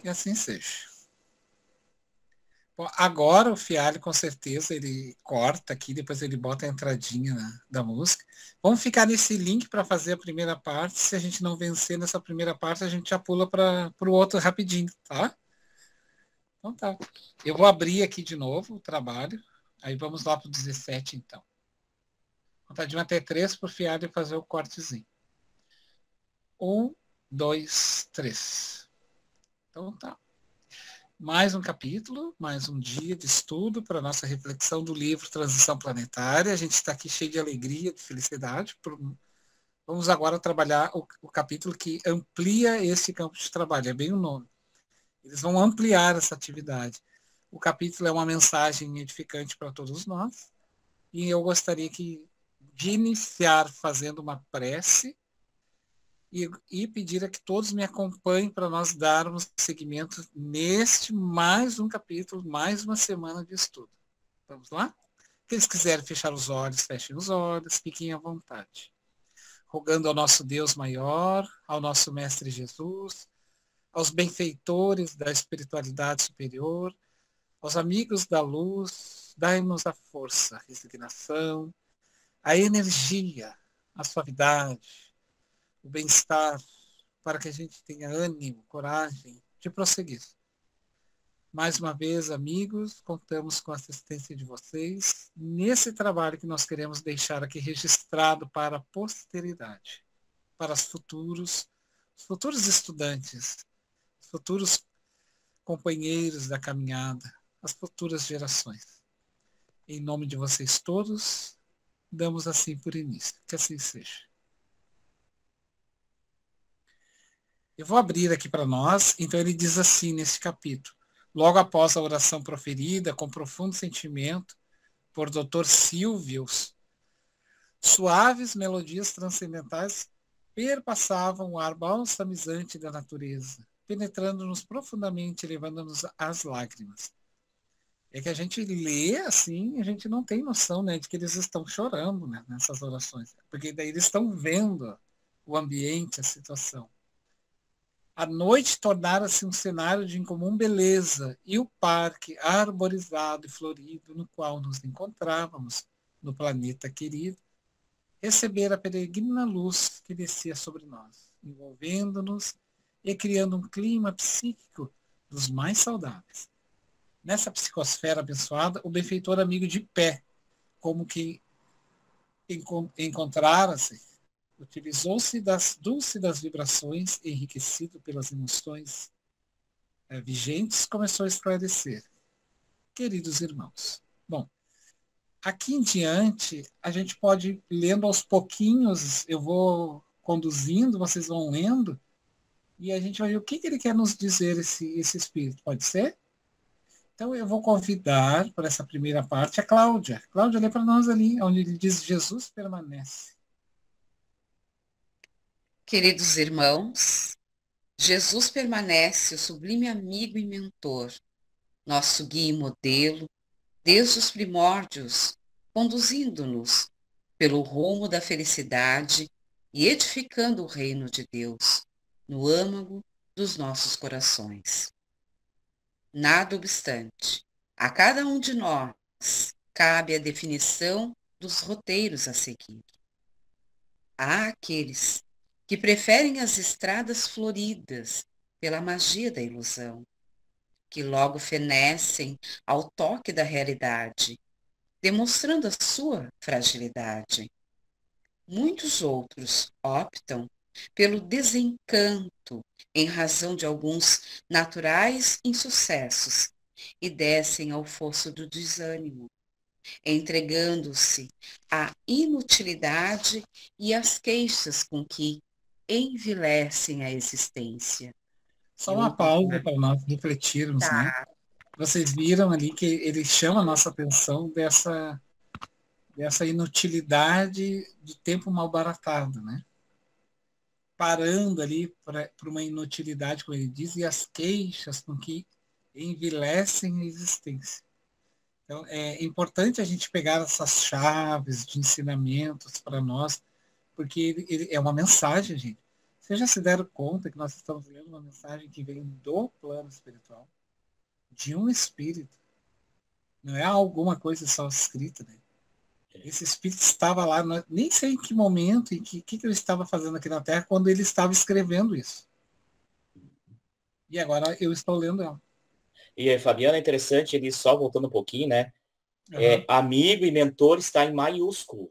Que assim seja. Bom, agora o Fialho, com certeza, ele corta aqui, depois ele bota a entradinha da música. Vamos ficar nesse link para fazer a primeira parte. Se a gente não vencer nessa primeira parte, a gente já pula para o outro rapidinho, tá? Então tá. Eu vou abrir aqui de novo o trabalho. Aí vamos lá para o 17, então. Contadinho até 3 para o Fialho fazer o cortezinho. 1, 2, 3. Então tá. Mais um capítulo, mais um dia de estudo para a nossa reflexão do livro Transição Planetária. A gente está aqui cheio de alegria, de felicidade. Vamos agora trabalhar o capítulo que amplia esse campo de trabalho, é bem o nome. Eles vão ampliar essa atividade. O capítulo é uma mensagem edificante para todos nós e eu gostaria de iniciar fazendo uma prece e pedir a que todos me acompanhem para nós darmos seguimento neste mais um capítulo, mais uma semana de estudo. Vamos lá? Se eles quiserem fechar os olhos, fechem os olhos, fiquem à vontade. Rogando ao nosso Deus maior, ao nosso Mestre Jesus, aos benfeitores da espiritualidade superior, aos amigos da luz, dai-nos a força, a resignação, a energia, a suavidade, o bem-estar, para que a gente tenha ânimo, coragem de prosseguir. Mais uma vez, amigos, contamos com a assistência de vocês nesse trabalho que nós queremos deixar aqui registrado para a posteridade, para os futuros estudantes, os futuros companheiros da caminhada, as futuras gerações. Em nome de vocês todos, damos assim por início. Que assim seja. Eu vou abrir aqui para nós, então ele diz assim nesse capítulo. Logo após a oração proferida, com profundo sentimento, por Dr. Silvius, suaves melodias transcendentais perpassavam o ar balsamizante da natureza, penetrando-nos profundamente, levando-nos às lágrimas. É que a gente lê assim, a gente não tem noção, né, de que eles estão chorando, né, nessas orações, porque daí eles estão vendo o ambiente, a situação. A noite tornara-se um cenário de incomum beleza, e o parque arborizado e florido no qual nos encontrávamos, no planeta querido, recebera a peregrina luz que descia sobre nós, envolvendo-nos e criando um clima psíquico dos mais saudáveis. Nessa psicosfera abençoada, o benfeitor amigo de pé, como que encontrara-se, utilizou-se das dúlcidas vibrações, enriquecido pelas emoções vigentes, começou a esclarecer. Queridos irmãos, bom, aqui em diante, a gente pode ir lendo aos pouquinhos, eu vou conduzindo, vocês vão lendo, e a gente vai ver o que ele quer nos dizer, esse espírito, pode ser? Então eu vou convidar para essa primeira parte a Cláudia. Cláudia, lê para nós ali, onde ele diz Jesus permanece. Queridos irmãos, Jesus permanece o sublime amigo e mentor, nosso guia e modelo, desde os primórdios, conduzindo-nos pelo rumo da felicidade e edificando o reino de Deus no âmago dos nossos corações. Nada obstante, a cada um de nós cabe a definição dos roteiros a seguir. Há aqueles que preferem as estradas floridas pela magia da ilusão, que logo fenecem ao toque da realidade, demonstrando a sua fragilidade. Muitos outros optam pelo desencanto em razão de alguns naturais insucessos e descem ao fosso do desânimo, entregando-se à inutilidade e às queixas com que envilecem a existência. Só uma pausa para nós refletirmos, né? Vocês viram ali que ele chama a nossa atenção dessa inutilidade de tempo mal baratado, né? Parando ali para uma inutilidade, como ele diz, e as queixas com que envilecem a existência. Então, é importante a gente pegar essas chaves de ensinamentos para nós, porque ele é uma mensagem, gente. Vocês já se deram conta que nós estamos lendo uma mensagem que vem do plano espiritual, de um espírito? Não é alguma coisa só escrita, né? Esse espírito estava lá, nem sei em que momento, em que ele estava fazendo aqui na Terra, quando ele estava escrevendo isso. E agora eu estou lendo ela. E, Fabiana, é interessante, ele só voltando um pouquinho, né? Uhum. Amigo e mentor está em maiúsculo.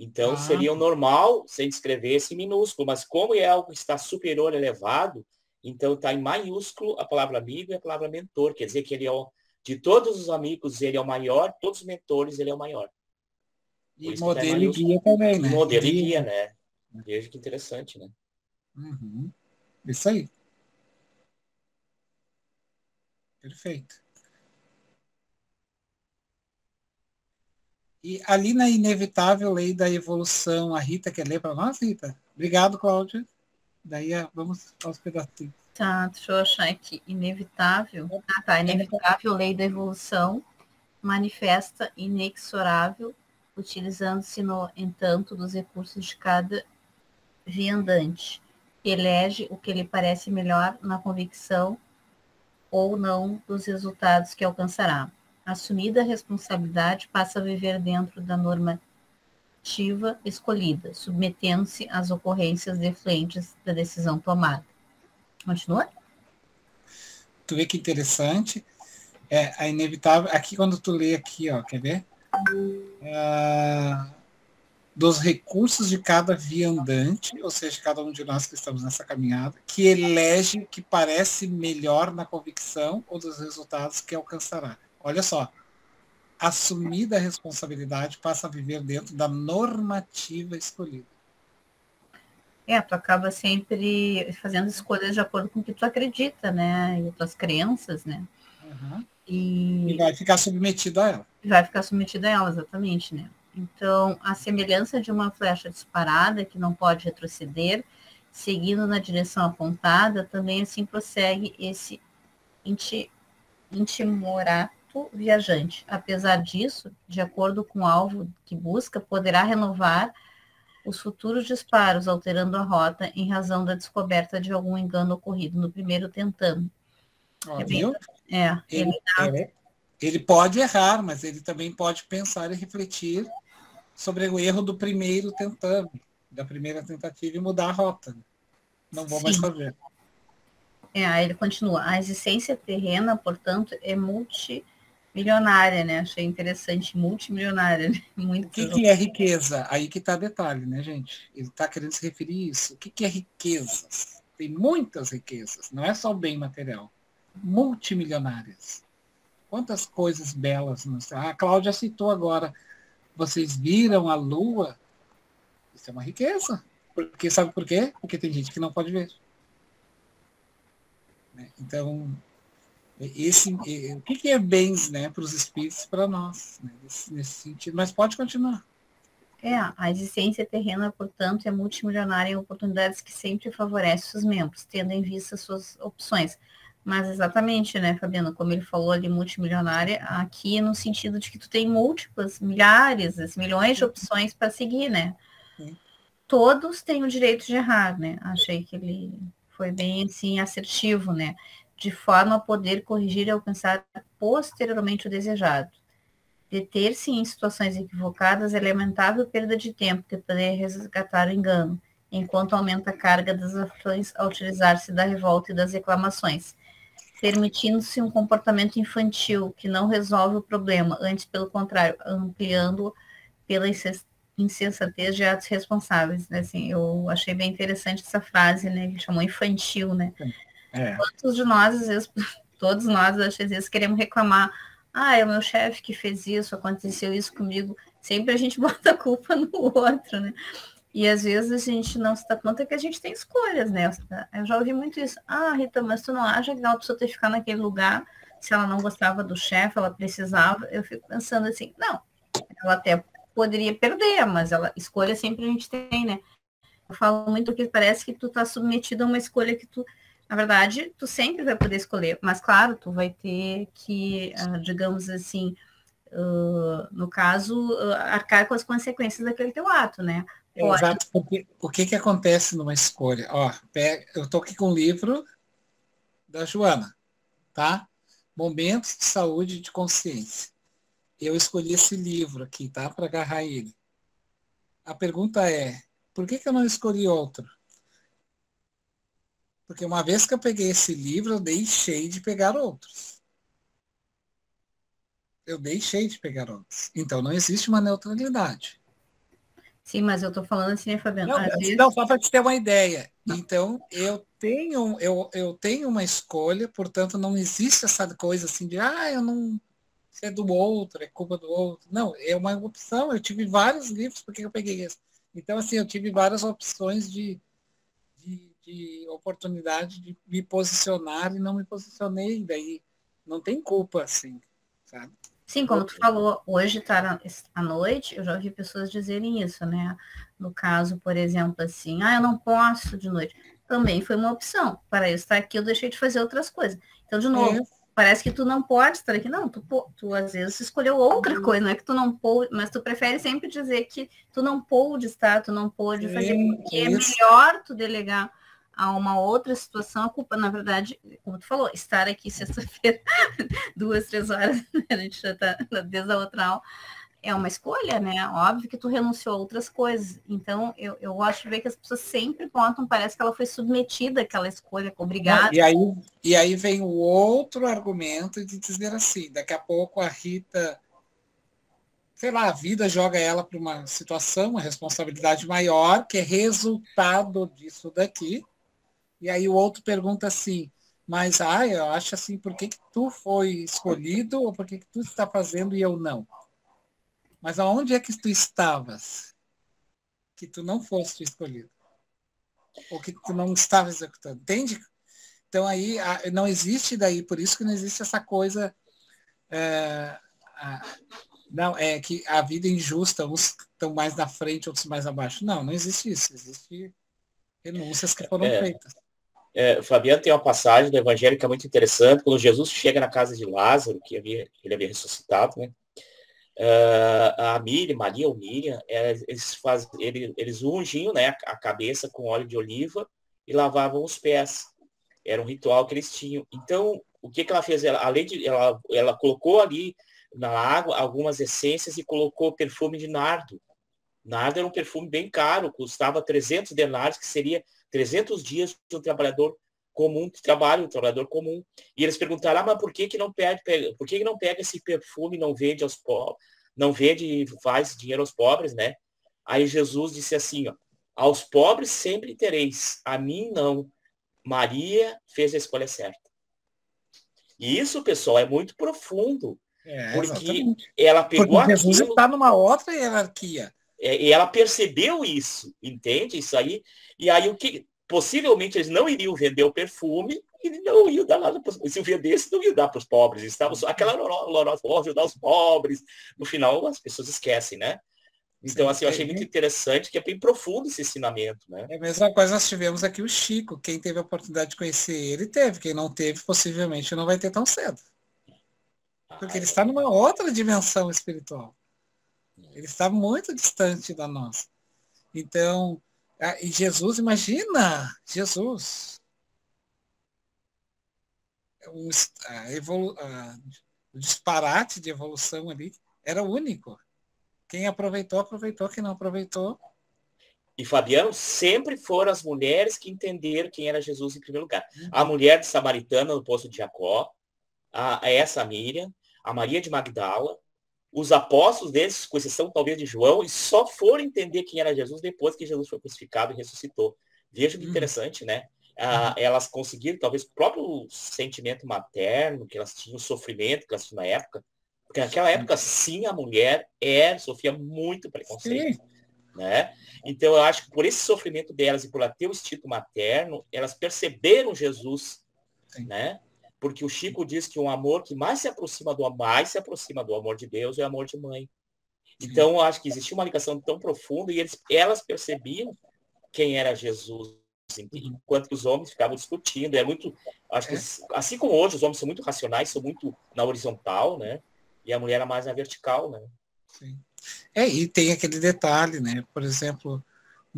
Então, seria o normal se ele escrevesse em minúsculo, mas como é algo que está superior, elevado, então está em maiúsculo a palavra amigo e a palavra mentor. Quer dizer que ele de todos os amigos, ele é o maior, todos os mentores, ele é o maior. E modelo e guia também, né? E modelo e guia, né? Veja que interessante, né? Uhum. Isso aí. Perfeito. E ali na inevitável lei da evolução, a Rita quer ler para nós, Rita? Obrigado, Cláudia. Daí vamos aos pedacinhos. Tá, deixa eu achar aqui. Inevitável. Ah, tá. Inevitável lei da evolução manifesta inexorável, utilizando-se, no entanto, dos recursos de cada viandante. Elege o que lhe parece melhor na convicção ou não dos resultados que alcançará. Assumida a responsabilidade, passa a viver dentro da normativa escolhida, submetendo-se às ocorrências defluentes da decisão tomada. Continua? Tu vê que interessante. A inevitável. Aqui, quando tu lê aqui, ó, quer ver? Dos recursos de cada viandante, ou seja, cada um de nós que estamos nessa caminhada, que elege o que parece melhor na convicção ou dos resultados que alcançará. Olha só, assumida a responsabilidade, passa a viver dentro da normativa escolhida. Tu acaba sempre fazendo escolhas de acordo com o que tu acredita, né? E tuas crenças, né? Uhum. E vai ficar submetido a ela. Vai ficar submetido a ela, exatamente, né? Então, a semelhança de uma flecha disparada que não pode retroceder, seguindo na direção apontada, também assim prossegue esse intimorato viajante. Apesar disso, de acordo com o alvo que busca, poderá renovar os futuros disparos, alterando a rota em razão da descoberta de algum engano ocorrido no primeiro tentame. Viu? Ele pode errar, mas ele também pode pensar e refletir sobre o erro do primeiro tentame, da primeira tentativa e mudar a rota. Não vou mais fazer. Aí ele continua. A existência terrena, portanto, é multimilionária, né? Achei interessante, multimilionária. Né? Muito o que é riqueza? Aí que está detalhe, né, gente? Ele está querendo se referir a isso. O que é riqueza? Tem muitas riquezas, não é só o bem material. Multimilionárias. Quantas coisas belas. A Cláudia citou agora. Vocês viram a Lua? Isso é uma riqueza. Porque, sabe por quê? Porque tem gente que não pode ver. Então, o que é bens, né, para os espíritos e para nós, né, nesse sentido. Mas pode continuar. A existência terrena, portanto, é multimilionária em oportunidades que sempre favorece os membros, tendo em vista suas opções. Mas exatamente, né, Fabiana, como ele falou ali, multimilionária, aqui no sentido de que tu tem múltiplas, milhares, milhões de opções para seguir, né? Sim. Todos têm o direito de errar, né? Achei que ele foi bem, assim, assertivo, né? De forma a poder corrigir e alcançar posteriormente o desejado. Deter-se em situações equivocadas é lamentável perda de tempo que poder resgatar o engano, enquanto aumenta a carga das ações ao utilizar-se da revolta e das reclamações, permitindo-se um comportamento infantil que não resolve o problema, antes, pelo contrário, ampliando pela insensatez de atos responsáveis. Né? Assim, eu achei bem interessante essa frase, né? Que chamou infantil, né? Quantos de nós, às vezes, todos nós, às vezes, queremos reclamar, é o meu chefe que fez isso, aconteceu isso comigo, sempre a gente bota a culpa no outro, né? E às vezes a gente não se dá conta que a gente tem escolhas, né? Eu já ouvi muito isso. Rita, mas tu não acha que ela precisou ter ficado naquele lugar se ela não gostava do chefe, ela precisava? Eu fico pensando assim, não, ela até poderia perder, mas escolha sempre a gente tem, né? Eu falo muito que parece que tu tá submetido a uma escolha que tu, na verdade, tu sempre vai poder escolher, mas claro, tu vai ter que, digamos assim, no caso, arcar com as consequências daquele teu ato, né? Exato, porque o que acontece numa escolha? Ó, eu estou aqui com o livro da Joana, tá? Momentos de Saúde e de Consciência. Eu escolhi esse livro aqui, tá? Para agarrar ele. A pergunta é, por que eu não escolhi outro? Porque uma vez que eu peguei esse livro, eu deixei de pegar outros. Eu deixei de pegar outros. Então, não existe uma neutralidade. Sim, mas eu estou falando assim, né, Fabiano? Não, só para te ter uma ideia. Então, eu tenho uma escolha, portanto, não existe essa coisa assim de, eu não... é do outro, é culpa do outro. Não, é uma opção. Eu tive vários livros, por que eu peguei esse? Então, assim, eu tive várias opções de oportunidade de me posicionar e não me posicionei. Daí não tem culpa, assim, sabe? Sim, como tu falou, hoje tá à noite, eu já ouvi pessoas dizerem isso, né? No caso, por exemplo, assim, eu não posso de noite. Também foi uma opção. Para eu estar aqui, eu deixei de fazer outras coisas. Então, de novo, parece que tu não pode estar aqui. Não, tu às vezes escolheu outra coisa, não é que tu não pôde, mas tu prefere sempre dizer que tu não pôde estar, tu não pôde fazer, porque é melhor tu delegar a uma outra situação. A culpa, na verdade, como tu falou, estar aqui sexta-feira, 2, 3 horas, a gente já está desde a outra aula, é uma escolha, né? Óbvio que tu renunciou a outras coisas. Então, eu gosto de ver que as pessoas sempre botam, parece que ela foi submetida àquela escolha, obrigada. E aí vem o outro argumento de dizer assim, daqui a pouco a Rita, sei lá, a vida joga ela para uma situação, uma responsabilidade maior, que é resultado disso daqui. E aí o outro pergunta assim, mas eu acho assim, por que tu foi escolhido ou por que tu está fazendo e eu não? Mas aonde é que tu estavas que tu não foste escolhido? Ou que tu não estava executando? Entende? Então aí não existe daí, por isso que não existe essa coisa não, é que a vida é injusta, uns estão mais na frente, outros mais abaixo. Não existe isso. Existe renúncias que foram feitas. Fabiano tem uma passagem do Evangelho que é muito interessante, quando Jesus chega na casa de Lázaro, que ele havia ressuscitado, né? A Maria ou Miriam, eles ungiam, né, a cabeça com óleo de oliva e lavavam os pés. Era um ritual que eles tinham. Então, o que ela fez? Ela colocou ali na água algumas essências e colocou perfume de nardo. Nardo era um perfume bem caro, custava 300 denários, que seria 300 dias de um trabalhador comum, de trabalho, um trabalhador comum. E eles perguntaram, mas por que não pega esse perfume e não vende aos pobres, não vende, faz dinheiro aos pobres, né? Aí Jesus disse assim, aos pobres sempre tereis, a mim não. Maria fez a escolha certa. E isso, pessoal, é muito profundo. Porque exatamente. Ela pegou porque Jesus está numa outra hierarquia. E ela percebeu isso, entende? Isso aí. E aí, possivelmente, eles não iriam vender o perfume e não iam dar nada. Se vendesse, não iam dar para os pobres. Estavam só aquela ajudar os pobres. No final, as pessoas esquecem, né? Então, assim, eu achei muito interessante, que é bem profundo esse ensinamento, né? É a mesma coisa, nós tivemos aqui o Chico. Quem teve a oportunidade de conhecer ele, teve. Quem não teve, possivelmente não vai ter tão cedo. Porque ele está numa outra dimensão espiritual. Ele está muito distante da nossa. Então, e Jesus, imagina, Jesus. O disparate de evolução ali era único. Quem aproveitou, aproveitou. Quem não aproveitou... E, Fabiano, sempre foram as mulheres que entenderam quem era Jesus em primeiro lugar. A mulher de Samaritana no poço de Jacó, essa Miriam, a Maria de Magdala, os apóstolos deles, com exceção talvez de João, e só foram entender quem era Jesus depois que Jesus foi crucificado e ressuscitou. Veja que interessante, né? Elas conseguiram, talvez, o próprio sentimento materno que elas tinham, o sofrimento que elas tinham na época, porque naquela época, sim, a mulher sofria muito preconceito. Né? Então, eu acho que por esse sofrimento delas e por ela ter o instinto materno, elas perceberam Jesus, né? Porque o Chico diz que um amor que mais se aproxima do amor de Deus é o amor de mãe. Então, eu acho que existia uma ligação tão profunda e elas percebiam quem era Jesus, enquanto que os homens ficavam discutindo. É muito, acho que assim como hoje os homens são muito racionais, são muito na horizontal, né? E a mulher era mais na vertical, né? Sim. E tem aquele detalhe, né? Por exemplo,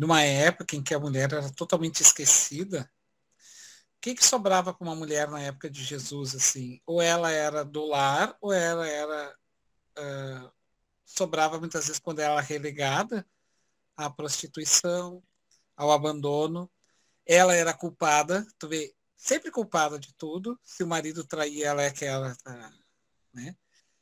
numa época em que a mulher era totalmente esquecida, o que sobrava para uma mulher na época de Jesus, assim? Ou ela era do lar, ou ela era... sobrava muitas vezes quando ela era relegada à prostituição, ao abandono. Ela era culpada, tu vê, sempre culpada de tudo. Se o marido traía, ela é que ela... né?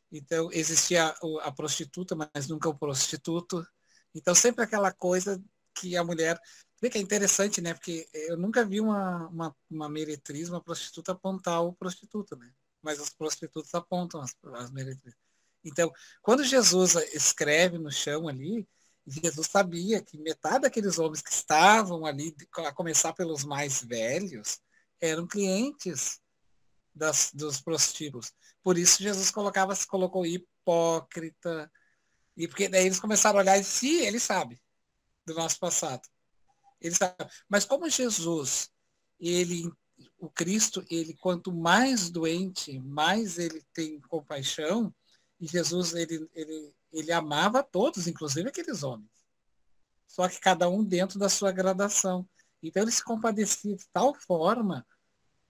Então, existia a prostituta, mas nunca o prostituto. Então, sempre aquela coisa que a mulher... Vê que é interessante, né? Porque eu nunca vi uma meretriz, uma prostituta apontar o prostituto, né? Mas os prostitutos apontam as meretrizes. Então, quando Jesus escreve no chão ali, Jesus sabia que metade daqueles homens que estavam ali, a começar pelos mais velhos, eram clientes dos prostíbulos. Por isso Jesus colocou hipócrita, e porque daí eles começaram a olhar e disse, sim, ele sabe do nosso passado. Ele sabe. Mas como Jesus, o Cristo, ele quanto mais doente, mais ele tem compaixão, e Jesus, ele amava todos, inclusive aqueles homens. Só que cada um dentro da sua gradação. Então ele se compadecia de tal forma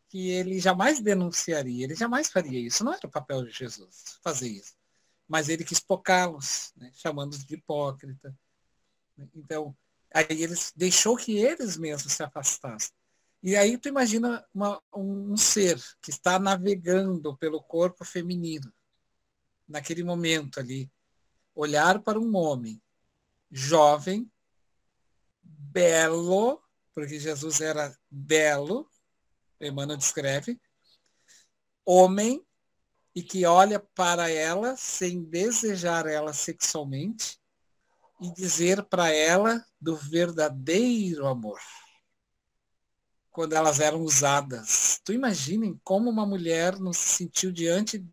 que ele jamais denunciaria, ele jamais faria isso. Não era o papel de Jesus fazer isso. Mas ele quis tocá-los, né, chamando-os de hipócrita. Então, aí eles deixou que eles mesmos se afastassem. E aí tu imagina um ser que está navegando pelo corpo feminino, naquele momento ali, olhar para um homem jovem, belo, porque Jesus era belo, Emmanuel descreve, homem, e que olha para ela sem desejar ela sexualmente e dizer para ela do verdadeiro amor. Quando elas eram usadas. Tu imaginem como uma mulher não se sentiu diante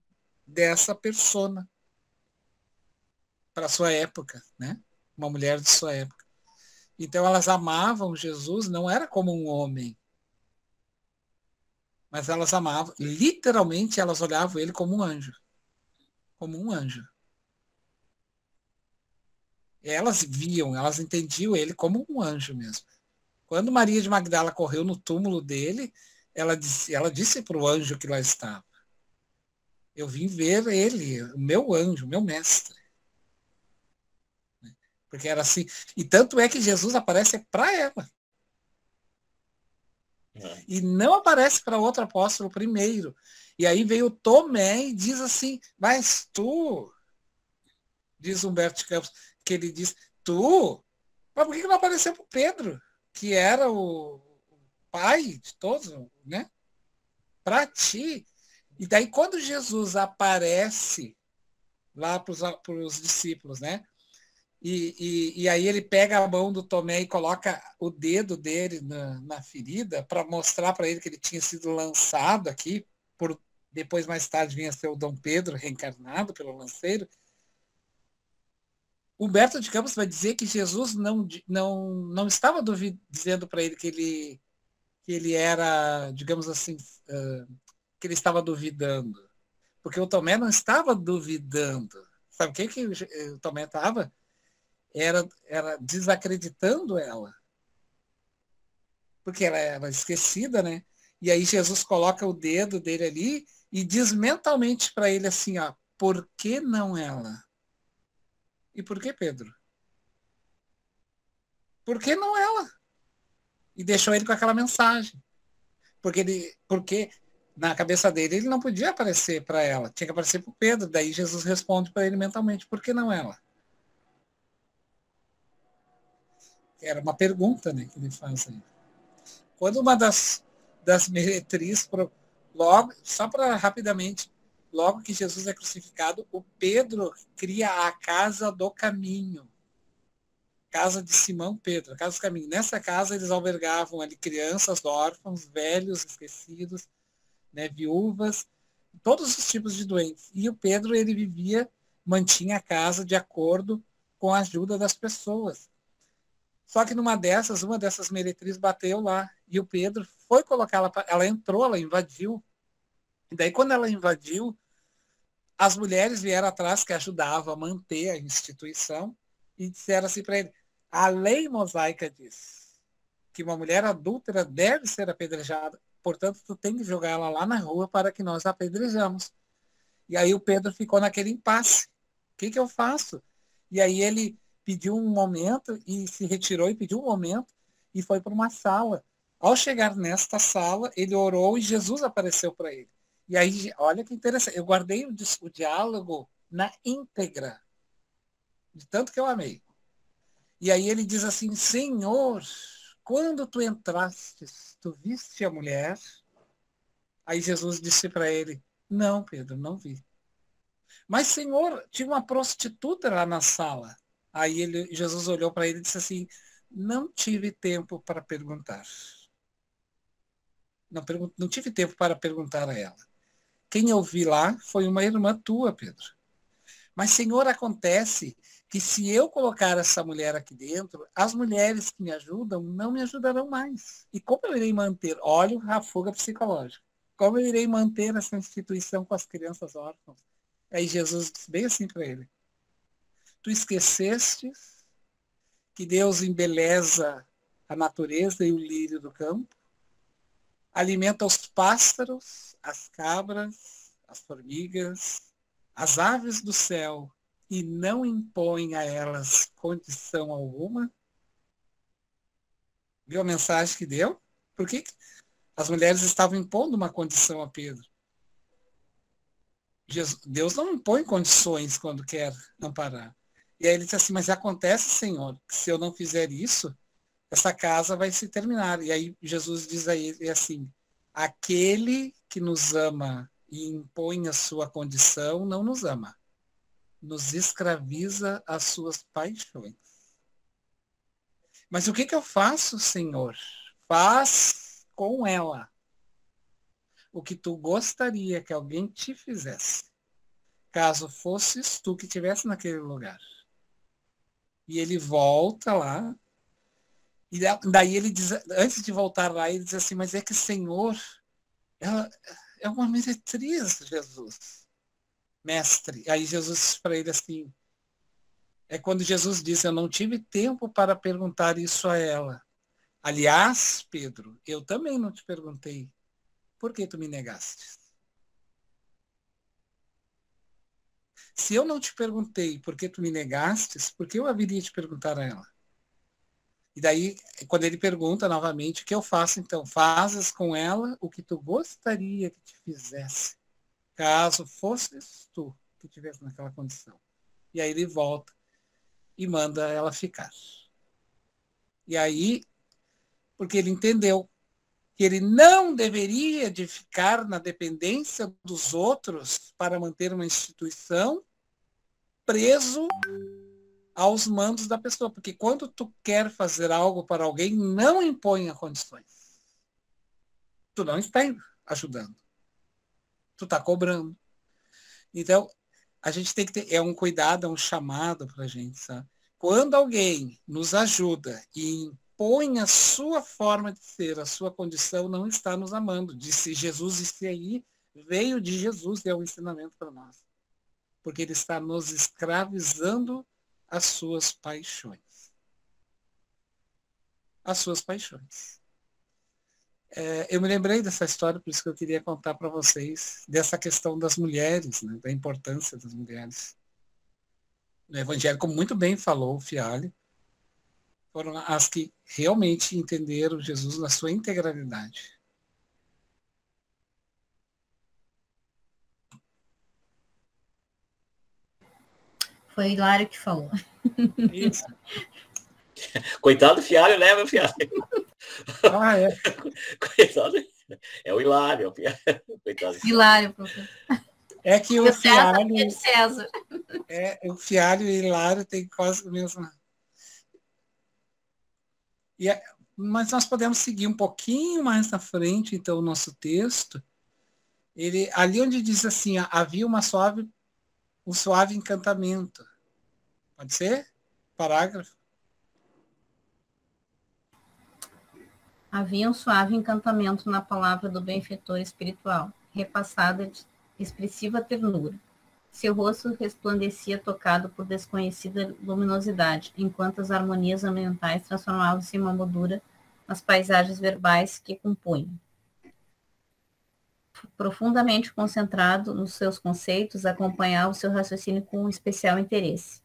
dessa persona para a sua época, né? Uma mulher de sua época. Então elas amavam Jesus, não era como um homem, mas elas amavam, literalmente elas olhavam ele como um anjo. Como um anjo. Elas viam, elas entendiam ele como um anjo mesmo. Quando Maria de Magdala correu no túmulo dele, ela disse para o anjo que lá estava, eu vim ver ele, o meu anjo, o meu mestre. Porque era assim. E tanto é que Jesus aparece para ela. E não aparece para outro apóstolo primeiro. E aí veio Tomé e diz assim, mas tu, diz Humberto de Campos, que ele diz, tu? Mas por que não apareceu para o Pedro, que era o pai de todos, né? Para ti. E daí quando Jesus aparece lá para os discípulos, né? E aí ele pega a mão do Tomé e coloca o dedo dele na ferida para mostrar para ele que ele tinha sido lançado aqui, depois mais tarde vinha ser o Dom Pedro reencarnado pelo lanceiro. Humberto de Campos vai dizer que Jesus não estava dizendo para ele que ele era, digamos assim, que ele estava duvidando. Porque o Tomé não estava duvidando. Sabe o que o Tomé estava? Era desacreditando ela. Porque ela era esquecida, né? E aí Jesus coloca o dedo dele ali e diz mentalmente para ele assim, ó, por que não ela? E por que Pedro? Por que não ela? E deixou ele com aquela mensagem. Porque na cabeça dele ele não podia aparecer para ela, tinha que aparecer para o Pedro. Daí Jesus responde para ele mentalmente, por que não ela? Era uma pergunta, né, que ele faz aí. Quando uma das meretrizes, logo, só para rapidamente, logo que Jesus é crucificado, o Pedro cria a casa do caminho. Casa de Simão Pedro, a casa do caminho. Nessa casa eles albergavam ali crianças, órfãos, velhos, esquecidos, né, viúvas, todos os tipos de doentes. E o Pedro, ele mantinha a casa de acordo com a ajuda das pessoas. Só que uma dessas meretrizes bateu lá. E o Pedro foi colocar ela entrou, ela invadiu. E daí, quando ela invadiu, as mulheres vieram atrás, que ajudavam a manter a instituição, e disseram assim para ele, A lei mosaica diz que uma mulher adúltera deve ser apedrejada, portanto, tu tem que jogar ela lá na rua para que nós a apedrejamos. E aí o Pedro ficou naquele impasse. O que eu faço? E aí ele pediu um momento e se retirou e pediu um momento e foi para uma sala. Ao chegar nesta sala, ele orou e Jesus apareceu para ele. E aí, olha que interessante, eu guardei o diálogo na íntegra, de tanto que eu amei. E aí ele diz assim, Senhor, quando tu entrastes, tu viste a mulher? Aí Jesus disse para ele, não, Pedro, não vi. Mas, Senhor, tinha uma prostituta lá na sala. Aí Jesus olhou para ele e disse assim, não tive tempo para perguntar. Não tive tempo para perguntar a ela. Quem eu vi lá foi uma irmã tua, Pedro. Mas, Senhor, acontece que se eu colocar essa mulher aqui dentro, as mulheres que me ajudam não me ajudarão mais. E como eu irei manter? Olha a fuga psicológica. Como eu irei manter essa instituição com as crianças órfãs? Aí Jesus disse bem assim para ele. Tu esqueceste que Deus embeleza a natureza e o lírio do campo? Alimenta os pássaros, as cabras, as formigas, as aves do céu e não impõe a elas condição alguma? Viu a mensagem que deu? Por que as mulheres estavam impondo uma condição a Pedro? Deus não impõe condições quando quer amparar. E aí ele disse assim, mas acontece, Senhor, que se eu não fizer isso, essa casa vai se terminar. E aí Jesus diz a ele assim, aquele que nos ama e impõe a sua condição não nos ama. Nos escraviza às suas paixões. Mas o que eu faço, Senhor? Faz com ela o que tu gostaria que alguém te fizesse, caso fosses tu que estivesse naquele lugar. E ele volta lá, e daí ele diz, antes de voltar lá, ele diz assim, mas é que, Senhor, ela é uma meretriz, Jesus, mestre. Aí Jesus diz para ele assim, é quando Jesus diz, eu não tive tempo para perguntar isso a ela. Aliás, Pedro, eu também não te perguntei, por que tu me negaste? Se eu não te perguntei por que tu me negastes, por que eu haveria de perguntar a ela? E daí, quando ele pergunta novamente, o que eu faço então? Fazes com ela o que tu gostaria que te fizesse, caso fosses tu que estivesse naquela condição. E aí ele volta e manda ela ficar. E aí, porque ele entendeu que ele não deveria de ficar na dependência dos outros para manter uma instituição preso aos mandos da pessoa. Porque quando tu quer fazer algo para alguém, não imponha condições. Tu não está ajudando. Tu está cobrando. Então, a gente tem que ter, é um cuidado, é um chamado para a gente, sabe? Quando alguém nos ajuda e impõe a sua forma de ser, a sua condição, não está nos amando. Disse Jesus, isso aí veio de Jesus e é um ensinamento para nós. Porque ele está nos escravizando às suas paixões. As suas paixões. Eu me lembrei dessa história, por isso que eu queria contar para vocês, dessa questão das mulheres, né, da importância das mulheres. No Evangelho, como muito bem falou o Fialho, foram as que realmente entenderam Jesus na sua integralidade. Foi o Hilário que falou. Isso. Coitado do Fialho, né, meu Fialho? Ah, é. Coitado. É o Hilário, é o Fialho. Coitado. Hilário, professor. É que o Fialho... César. O Fialho e o Hilário têm quase a mesma... Mas nós podemos seguir um pouquinho mais na frente, então, o nosso texto. Ali onde diz assim, havia um suave encantamento. Pode ser? Parágrafo. Havia um suave encantamento na palavra do benfeitor espiritual, repassada de expressiva ternura. Seu rosto resplandecia tocado por desconhecida luminosidade, enquanto as harmonias ambientais transformavam-se em uma moldura nas paisagens verbais que compunham. Profundamente concentrado nos seus conceitos, acompanhava o seu raciocínio com especial interesse.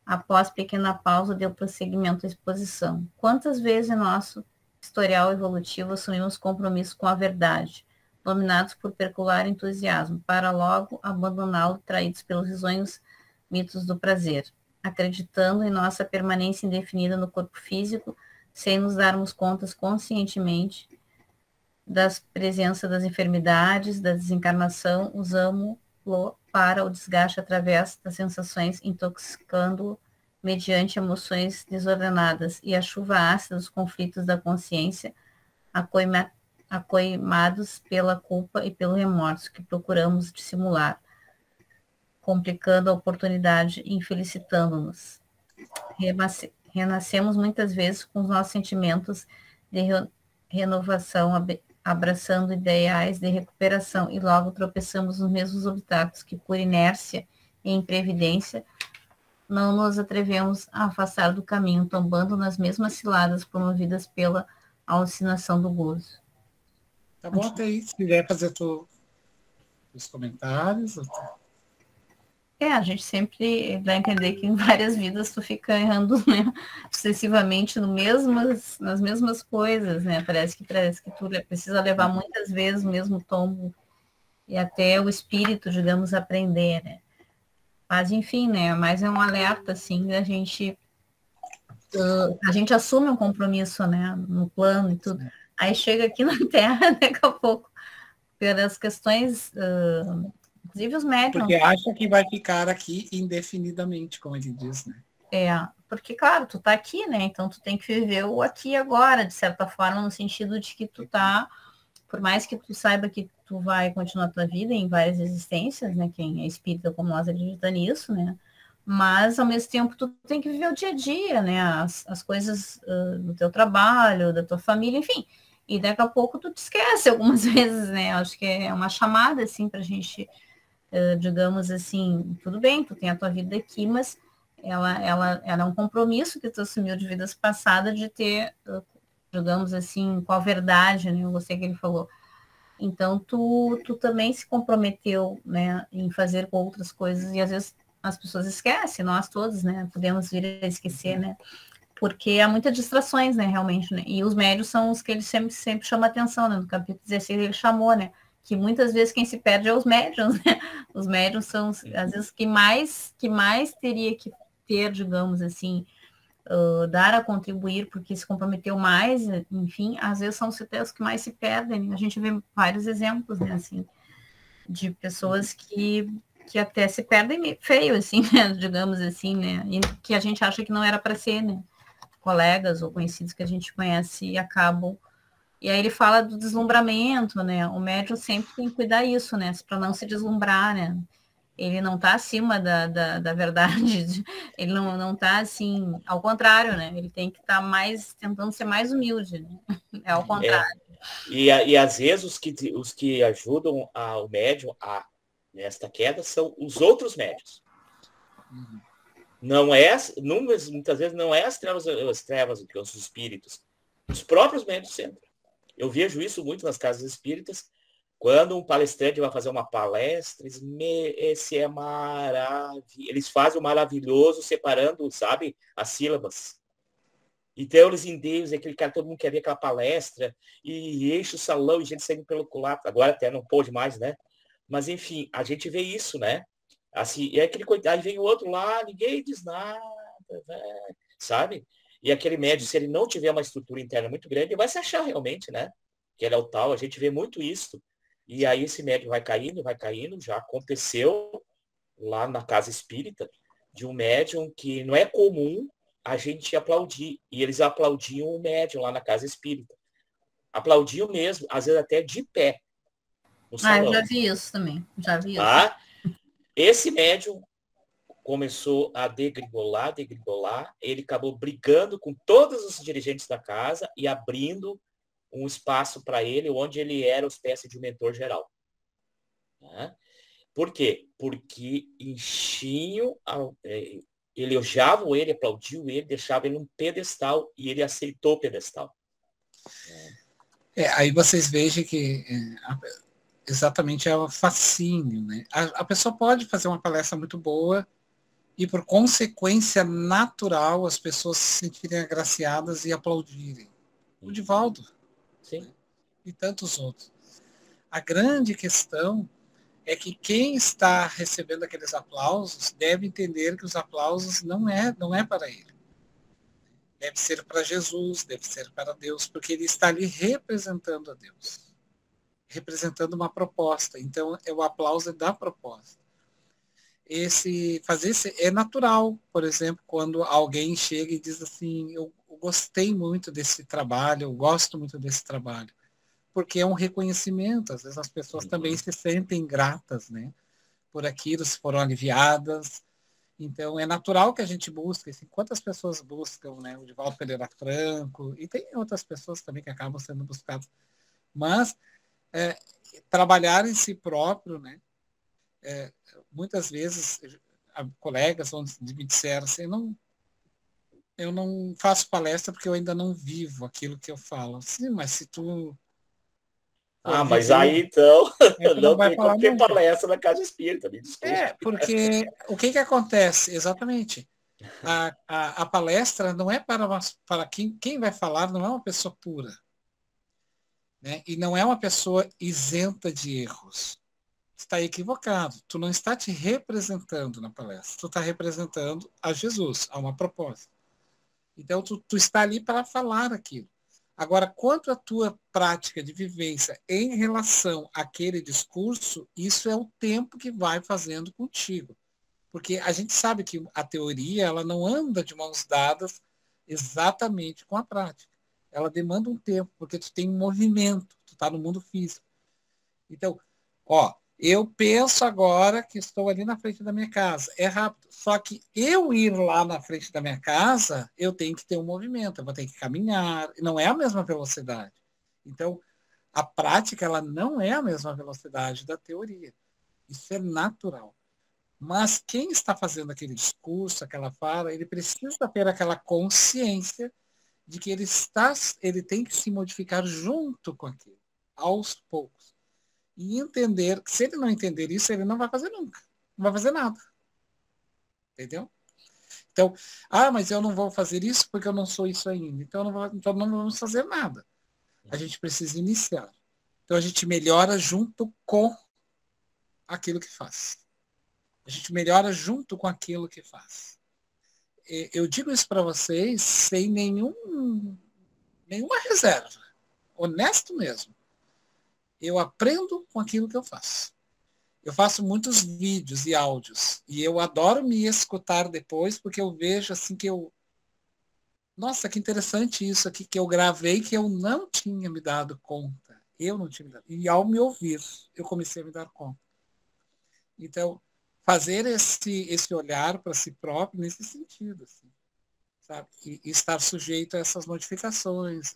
Após pequena pausa, deu prosseguimento à exposição. Quantas vezes em nosso historial evolutivo assumimos compromisso com a verdade, dominados por peculiar entusiasmo, para logo abandoná-lo, traídos pelos risonhos mitos do prazer, acreditando em nossa permanência indefinida no corpo físico, sem nos darmos contas conscientemente das presença das enfermidades, da desencarnação, usamos-lo para o desgaste através das sensações, intoxicando-o mediante emoções desordenadas e a chuva ácida dos conflitos da consciência, acoimados pela culpa e pelo remorso que procuramos dissimular, complicando a oportunidade e infelicitando-nos. Renascemos muitas vezes com os nossos sentimentos de renovação, abraçando ideais de recuperação, e logo tropeçamos nos mesmos obstáculos que, por inércia e imprevidência, não nos atrevemos a afastar do caminho, tombando nas mesmas ciladas promovidas pela alucinação do gozo. Tá bom até aí, se quiser fazer os comentários. A gente sempre dá a entender que em várias vidas tu fica errando, né, sucessivamente nas mesmas coisas, né? Parece que tu precisa levar muitas vezes o mesmo tombo e até o espírito, digamos, aprender, né? Mas enfim, né? Mas é um alerta, assim, da gente a gente assume um compromisso, né, no plano e tudo. Aí chega aqui na Terra, daqui a pouco, pelas questões inclusive os médiums. Porque acha que vai ficar aqui indefinidamente, como ele diz, né? Porque, claro, tu tá aqui, né? Então tu tem que viver o aqui e agora, de certa forma, no sentido de que tu tá, por mais que tu saiba que tu vai continuar tua vida em várias existências, né? Quem é espírita como nós acredita nisso, né? Mas, ao mesmo tempo, tu tem que viver o dia a dia, né? As coisas do teu trabalho, da tua família, enfim. E daqui a pouco tu te esquece algumas vezes, né? Acho que é uma chamada, assim, pra gente... digamos assim, tudo bem, tu tem a tua vida aqui, mas ela é um compromisso que tu assumiu de vidas passadas de ter, digamos assim, com a verdade, né? Eu gostei que ele falou. Então, tu também se comprometeu, né, em fazer outras coisas, e às vezes as pessoas esquecem, nós todos, né, podemos vir a esquecer, né, porque há muitas distrações, né, realmente, né, e os médios são os que ele sempre chama atenção, né, no capítulo 16 ele chamou, né, que muitas vezes quem se perde é os médiums, né? Os médiums são, às vezes, que mais teria que ter, digamos assim, dar a contribuir, porque se comprometeu mais, enfim, às vezes são até os que mais se perdem. A gente vê vários exemplos, né, assim, de pessoas que até se perdem feio, assim, né, digamos assim, né, e que a gente acha que não era para ser, né, colegas ou conhecidos que a gente conhece e acabam. E aí ele fala do deslumbramento, né? O médium sempre tem que cuidar isso, né? Para não se deslumbrar, né? Ele não está acima da verdade, ele não está assim, ao contrário, né? Ele tem que estar tentando ser mais humilde, né? É ao contrário. E às vezes os que ajudam o médium nesta queda são os outros médios. Não muitas vezes não é as trevas os espíritos. Os próprios médios entram. Eu vejo isso muito nas casas espíritas, quando um palestrante vai fazer uma palestra, esse é maravilhoso. Eles fazem o maravilhoso separando, sabe, as sílabas. Então eles endeuses, aquele cara, todo mundo quer ver aquela palestra, e enche o salão, e gente saindo pelo colato. Agora até não pode mais, né? Mas enfim, a gente vê isso, né? Assim, e aquele coitado, aí vem o outro lá, ninguém diz nada, né? Sabe? E aquele médium, se ele não tiver uma estrutura interna muito grande, ele vai se achar realmente, né? Que ele é o tal, a gente vê muito isso. E aí esse médium vai caindo, já aconteceu lá na casa espírita, de um médium que não é comum a gente aplaudir. E eles aplaudiam o médium lá na casa espírita. Aplaudiam mesmo, às vezes até de pé. No salão. Eu já vi isso também, Tá? Esse médium começou a degringolar, ele acabou brigando com todos os dirigentes da casa e abrindo um espaço para ele, onde ele era uma espécie de mentor geral. Né? Por quê? Porque enchiam, elogiavam ele, aplaudiam ele, deixavam ele num pedestal e ele aceitou o pedestal. Aí vocês vejam que exatamente é o fascínio, né? A pessoa pode fazer uma palestra muito boa e, por consequência natural, as pessoas se sentirem agraciadas e aplaudirem. O Divaldo. Sim. Né? E tantos outros. A grande questão é que quem está recebendo aqueles aplausos deve entender que os aplausos não é para ele. Deve ser para Jesus, deve ser para Deus, porque ele está ali representando a Deus, representando uma proposta. Então, o aplauso é da proposta. Fazer é natural, por exemplo, quando alguém chega e diz assim, eu gostei muito desse trabalho, eu gosto muito desse trabalho, porque é um reconhecimento. Às vezes as pessoas também se sentem gratas, né, por aquilo, se foram aliviadas. Então, é natural que a gente busque. Assim, quantas pessoas buscam, né? O Divaldo Pereira Franco, e tem outras pessoas também que acabam sendo buscadas. Mas, trabalhar em si próprio, né? Muitas vezes, colegas me disseram assim, eu não faço palestra porque eu ainda não vivo aquilo que eu falo. Sim, mas se tu for Mas viver, aí, então, tu não não vai tem falar como ter nunca. palestra na Casa Espírita, me desculpe. Porque o que acontece? Exatamente. A palestra não é para quem vai falar, não é uma pessoa pura. Né? E não é uma pessoa isenta de erros. Está equivocado. Tu não está te representando na palestra. Tu está representando a Jesus, a uma proposta. Então, tu está ali para falar aquilo. Agora, quanto à tua prática de vivência em relação àquele discurso, isso é o tempo que vai fazendo contigo. Porque a gente sabe que a teoria ela não anda de mãos dadas exatamente com a prática. Ela demanda um tempo, porque tu tem um movimento, tu está no mundo físico. Então, eu penso agora que estou ali na frente da minha casa. É rápido. Só que eu ir lá na frente da minha casa, eu tenho que ter um movimento, eu vou ter que caminhar. Não é a mesma velocidade. Então, a prática ela não é a mesma velocidade da teoria. Isso é natural. Mas quem está fazendo aquele discurso, aquela fala, ele precisa ter aquela consciência de que ele tem que se modificar junto com aquilo, aos poucos. E entender que se ele não entender isso, ele não vai fazer nunca. Não vai fazer nada. Entendeu? Então, mas eu não vou fazer isso porque eu não sou isso ainda. Então não vamos fazer nada. A gente precisa iniciar. Então a gente melhora junto com aquilo que faz. A gente melhora junto com aquilo que faz. Eu digo isso para vocês sem nenhuma reserva. Honesto mesmo. Eu aprendo com aquilo que eu faço. Eu faço muitos vídeos e áudios. E eu adoro me escutar depois, porque eu vejo assim que nossa, que interessante isso aqui que eu gravei que eu não tinha me dado conta. Eu não tinha me dado. E ao me ouvir, eu comecei a me dar conta. Então, fazer esse olhar para si próprio nesse sentido, assim, sabe? E estar sujeito a essas modificações.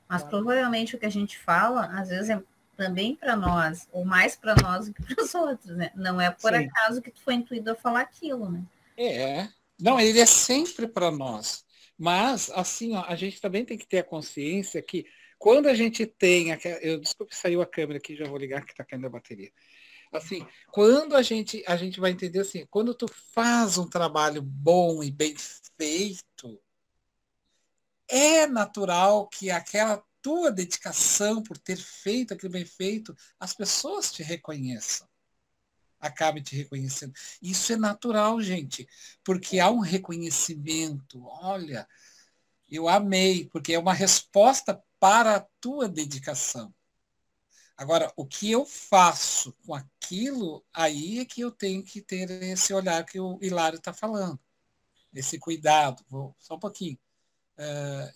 Mas provavelmente o que a gente fala, às vezes é também para nós, ou mais para nós do que para os outros, né? Não é por Sim. acaso que tu foi intuído a falar aquilo, né? Não, ele é sempre para nós. Mas, assim, a gente também tem que ter a consciência que quando a gente tem... Desculpe, saiu a câmera aqui, já vou ligar que está caindo a bateria. Assim, quando a gente vai entender assim, quando tu faz um trabalho bom e bem feito, é natural que aquela tua dedicação por ter feito aquilo bem feito, as pessoas te reconheçam. Acabem te reconhecendo. Isso é natural, gente, porque há um reconhecimento. Olha, eu amei, porque é uma resposta para a tua dedicação. Agora, o que eu faço com aquilo, aí é que eu tenho que ter esse olhar que o Hilário está falando, esse cuidado. Só um pouquinho.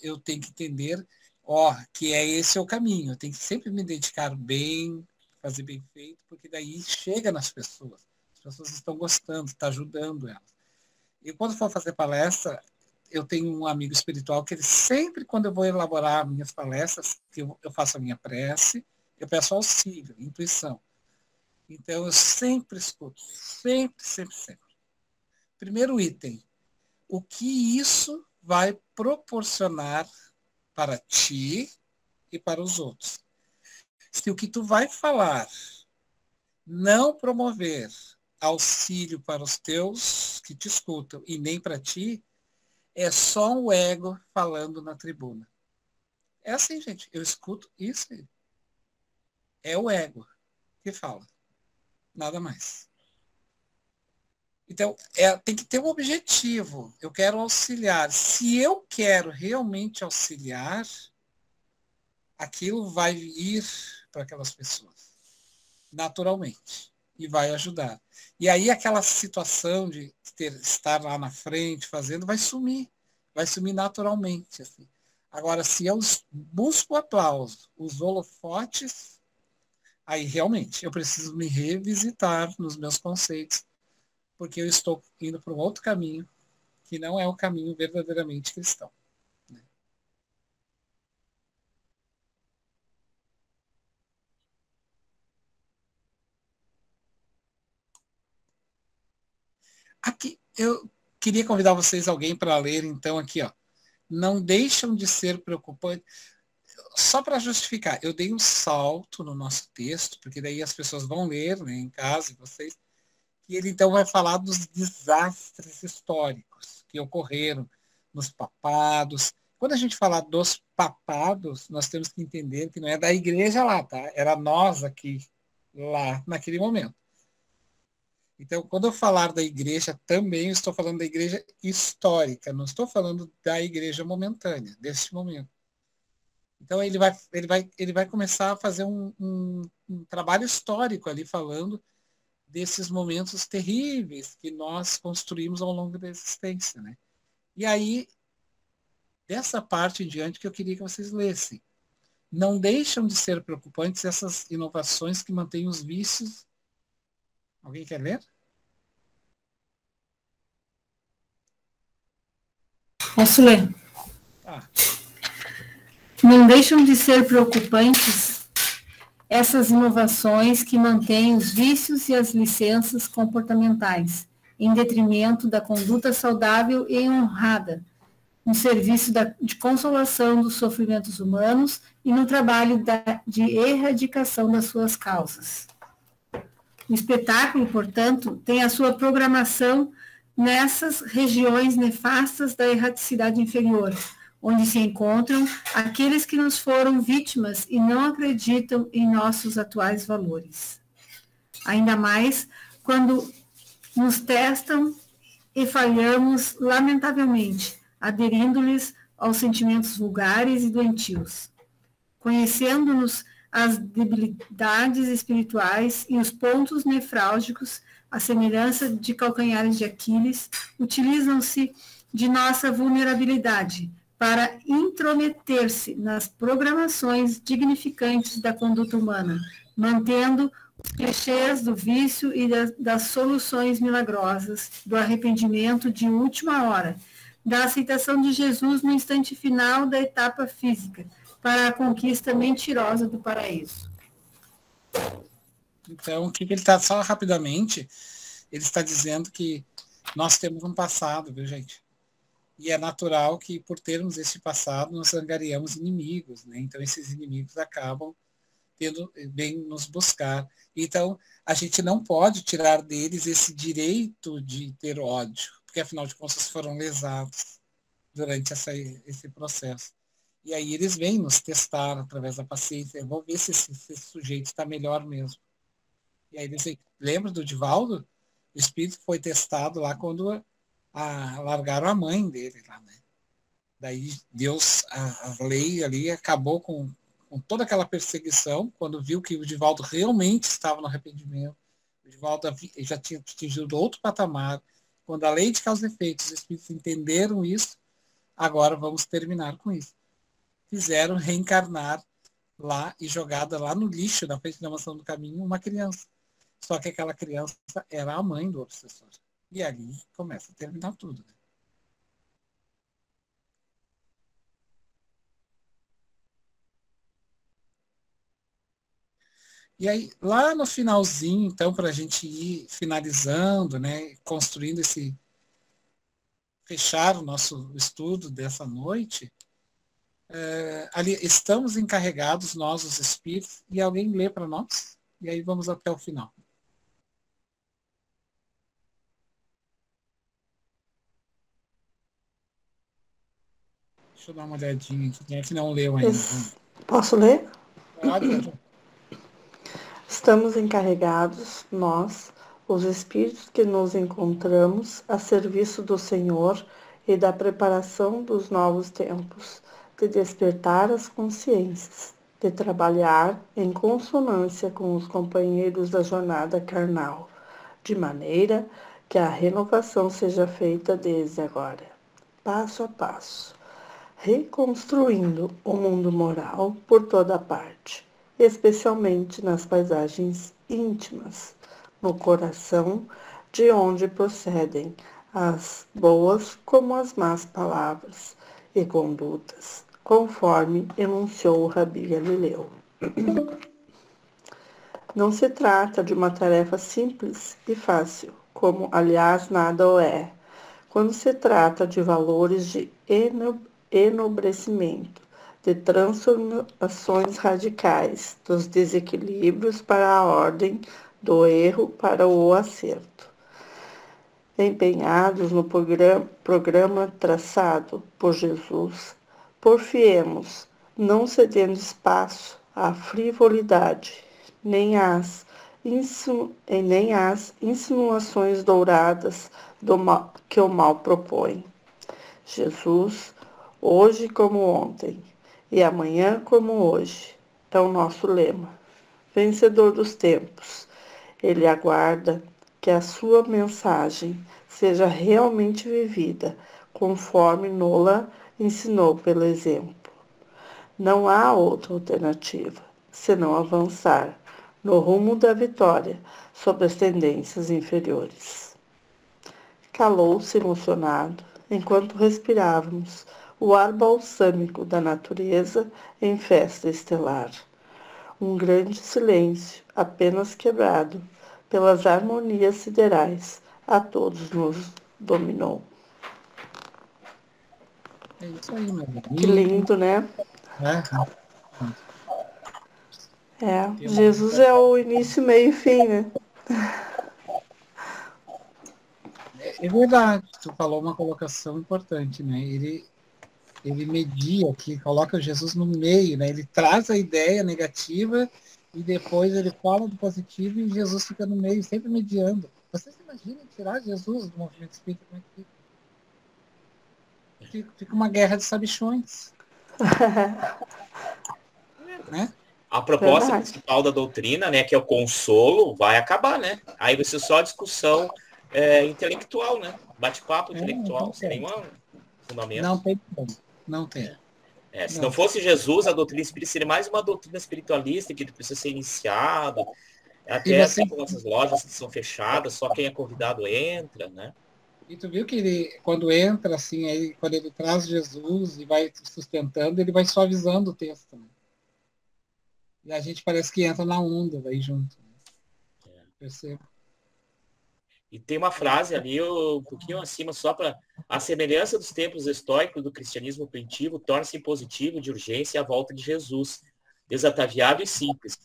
Eu tenho que entender que esse é o caminho. Eu tenho que sempre me dedicar bem, fazer bem feito, porque daí chega nas pessoas. As pessoas estão gostando, está ajudando elas. E quando for fazer palestra, eu tenho um amigo espiritual que ele sempre, quando eu vou elaborar minhas palestras, que eu faço a minha prece, eu peço auxílio, intuição. Então, eu sempre escuto, sempre, sempre, sempre. Primeiro item, o que isso vai proporcionar para ti e para os outros. Se o que tu vai falar não promover auxílio para os teus que te escutam e nem para ti, é só o ego falando na tribuna. É assim, gente, eu escuto isso. É o ego que fala, nada mais. Então, tem que ter um objetivo. Eu quero auxiliar. Se eu quero realmente auxiliar, aquilo vai ir para aquelas pessoas, naturalmente, e vai ajudar. E aí aquela situação de estar lá na frente fazendo vai sumir naturalmente. Assim. Agora, se eu busco aplauso, os holofotes, aí realmente eu preciso me revisitar nos meus conceitos, porque eu estou indo para um outro caminho que não é o caminho verdadeiramente cristão. Né? Aqui, eu queria convidar vocês, alguém, para ler, então, aqui, ó. Não deixam de ser preocupantes. Só para justificar, eu dei um salto no nosso texto, porque daí as pessoas vão ler, né, em casa, e vocês, e ele então vai falar dos desastres históricos que ocorreram nos papados. Quando a gente fala dos papados, nós temos que entender que não é da igreja lá, tá? Era nós aqui, lá, naquele momento. Então, quando eu falar da igreja, também estou falando da igreja histórica, não estou falando da igreja momentânea, deste momento. Então, ele vai começar a fazer um trabalho histórico ali, falando desses momentos terríveis que nós construímos ao longo da existência. Né? E aí, dessa parte em diante que eu queria que vocês lessem. Não deixam de ser preocupantes essas inovações que mantêm os vícios. Alguém quer ler? Posso ler? Ah. Não deixam de ser preocupantes essas inovações que mantêm os vícios e as licenças comportamentais, em detrimento da conduta saudável e honrada, no serviço de consolação dos sofrimentos humanos e no trabalho de erradicação das suas causas. O espetáculo, portanto, tem a sua programação nessas regiões nefastas da erraticidade inferior, onde se encontram aqueles que nos foram vítimas e não acreditam em nossos atuais valores. Ainda mais quando nos testam e falhamos lamentavelmente, aderindo-lhes aos sentimentos vulgares e doentios. Conhecendo-nos as debilidades espirituais e os pontos nefrálgicos, à semelhança de calcanhares de Aquiles, utilizam-se de nossa vulnerabilidade para intrometer-se nas programações dignificantes da conduta humana, mantendo os clichês do vício e das soluções milagrosas, do arrependimento de última hora, da aceitação de Jesus no instante final da etapa física, para a conquista mentirosa do paraíso. Então, o que ele está, só rapidamente, ele está dizendo que nós temos um passado, viu, gente? E é natural que, por termos esse passado, nós angariamos inimigos, né? Então, esses inimigos acabam bem nos buscar. Então, a gente não pode tirar deles esse direito de ter ódio, porque, afinal de contas, foram lesados durante esse processo. E aí eles vêm nos testar através da paciência. Eu vou ver se esse sujeito está melhor mesmo. E aí eles lembram do Divaldo? O espírito foi testado lá quando largaram a mãe dele lá, né? Daí Deus, a lei ali acabou com toda aquela perseguição, quando viu que o Divaldo realmente estava no arrependimento. O Divaldo já tinha atingido outro patamar. Quando a lei de causa e efeito, os espíritos entenderam isso, agora vamos terminar com isso. Fizeram reencarnar lá e jogada lá no lixo, na frente da mansão do caminho, uma criança. Só que aquela criança era a mãe do obsessor. E ali começa a terminar tudo. Né? E aí, lá no finalzinho, então, para a gente ir finalizando, né, construindo fechar o nosso estudo dessa noite, ali estamos encarregados, nós, os espíritos, e alguém lê para nós, e aí vamos até o final. Deixa eu dar uma olhadinha aqui, quem é que não leu ainda? Posso ler? Pode. Estamos encarregados, nós, os espíritos que nos encontramos a serviço do Senhor e da preparação dos novos tempos, de despertar as consciências, de trabalhar em consonância com os companheiros da jornada carnal, de maneira que a renovação seja feita desde agora, passo a passo, reconstruindo o mundo moral por toda parte, especialmente nas paisagens íntimas, no coração, de onde procedem as boas como as más palavras e condutas, conforme enunciou o Rabi Galileu. Não se trata de uma tarefa simples e fácil, como, aliás, nada o é, quando se trata de valores de enobrecimento, de transformações radicais, dos desequilíbrios para a ordem, do erro para o acerto. Empenhados no programa traçado por Jesus, porfiemos, não cedendo espaço à frivolidade, nem às insinuações douradas que o mal propõe. Jesus, hoje como ontem, e amanhã como hoje, é o nosso lema. Vencedor dos tempos, ele aguarda que a sua mensagem seja realmente vivida, conforme Nola ensinou pelo exemplo. Não há outra alternativa, senão avançar no rumo da vitória sobre as tendências inferiores. Calou-se emocionado enquanto respirávamos o ar balsâmico da natureza em festa estelar. Um grande silêncio, apenas quebrado pelas harmonias siderais, a todos nos dominou. É isso aí, meu amigo. Que lindo, né? Temos Jesus é o início, meio e fim, né? É verdade, tu falou uma colocação importante, né? Ele media aqui, coloca Jesus no meio, né? Ele traz a ideia negativa e depois ele fala do positivo e Jesus fica no meio, sempre mediando. Vocês imaginam tirar Jesus do movimento espírita? Como é que fica? Fica uma guerra de sabichões. Né? A proposta Verdade. principal da doutrina, né, que é o consolo, vai acabar, né? Aí vai ser só discussão intelectual, né? Bate-papo intelectual, sem nenhum fundamento. Não tem como. Não tem. Se não fosse Jesus, a doutrina espírita seria mais uma doutrina espiritualista que precisa ser iniciado. Até com essas lojas que são fechadas, só quem é convidado entra, né? E tu viu que ele, quando entra, assim, aí, quando ele traz Jesus e vai sustentando, ele vai suavizando o texto. Né? E a gente parece que entra na onda daí junto. Né? Percebo. E tem uma frase ali, um pouquinho acima, só para a semelhança dos tempos estoicos do cristianismo primitivo, torna-se impositivo de urgência a volta de Jesus, desataviado e simples,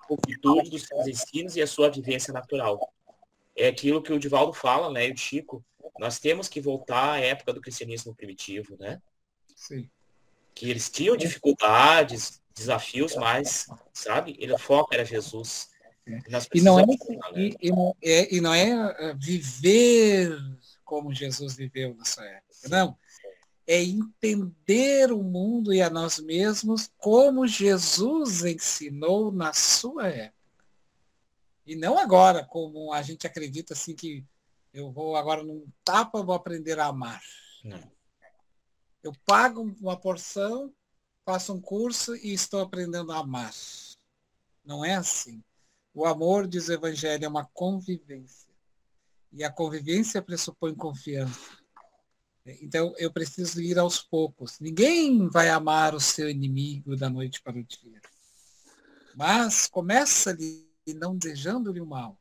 com virtude dos seus ensinos e a sua vivência natural. É aquilo que o Divaldo fala, né, e o Chico, nós temos que voltar à época do cristianismo primitivo, né? Sim. Que eles tinham dificuldades, desafios, mas, sabe, o foco era Jesus. E não é viver como Jesus viveu na sua época, sim. Não. É entender o mundo e a nós mesmos como Jesus ensinou na sua época. E não agora, como a gente acredita assim que eu vou agora num tapa, vou aprender a amar. Não. Eu pago uma porção, faço um curso e estou aprendendo a amar. Não é assim. O amor, diz o Evangelho, é uma convivência. E a convivência pressupõe confiança. Então, eu preciso ir aos poucos. Ninguém vai amar o seu inimigo da noite para o dia. Mas começa ali não desejando-lhe o mal,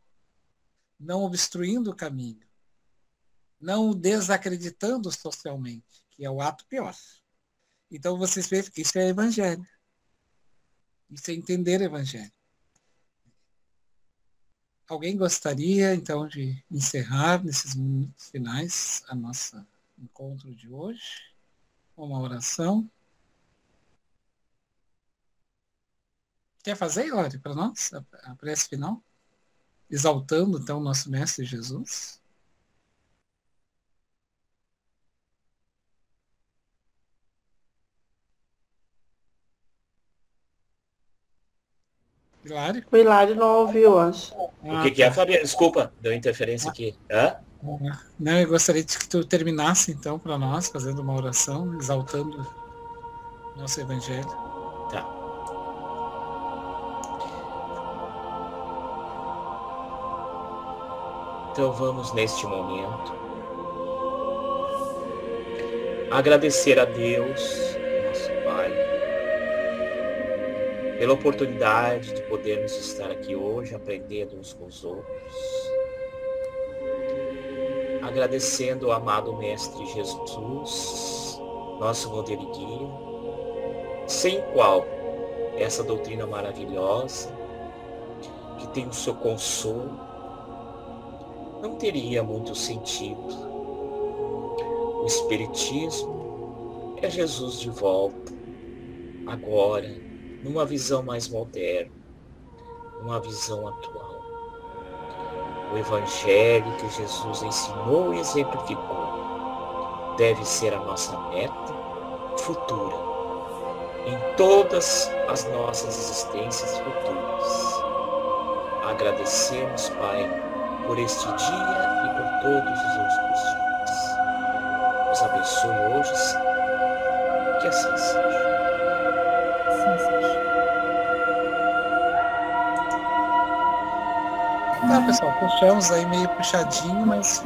não obstruindo o caminho, não o desacreditando socialmente, que é o ato pior. Então vocês veem que isso é evangelho. Isso é entender o evangelho. Alguém gostaria, então, de encerrar nesses minutos finais a nossa encontro de hoje? Uma oração. Quer fazer, Hilary, para nós, a prece final? Exaltando, então, o nosso Mestre Jesus. Hilary? O Hilário não ouviu, acho. O que é, Fabiana? Desculpa, deu interferência aqui. Hã? Não, eu gostaria de que tu terminasse, então, para nós, fazendo uma oração, exaltando o nosso Evangelho. Tá. Então vamos, neste momento, agradecer a Deus, nosso Pai, pela oportunidade de podermos estar aqui hoje, aprendendo uns com os outros. Agradecendo ao amado Mestre Jesus, nosso modelo e guia, sem o qual essa doutrina maravilhosa, que tem o seu consolo, não teria muito sentido. O Espiritismo é Jesus de volta, agora, numa visão mais moderna, numa visão atual. O Evangelho que Jesus ensinou e exemplificou deve ser a nossa meta futura, em todas as nossas existências futuras. Agradecemos, Pai, por este dia e por todos os outros dias. Nos abençoe hoje, Senhor. Que assim seja. Assim seja. Tá, pessoal, fechamos aí meio puxadinho, mas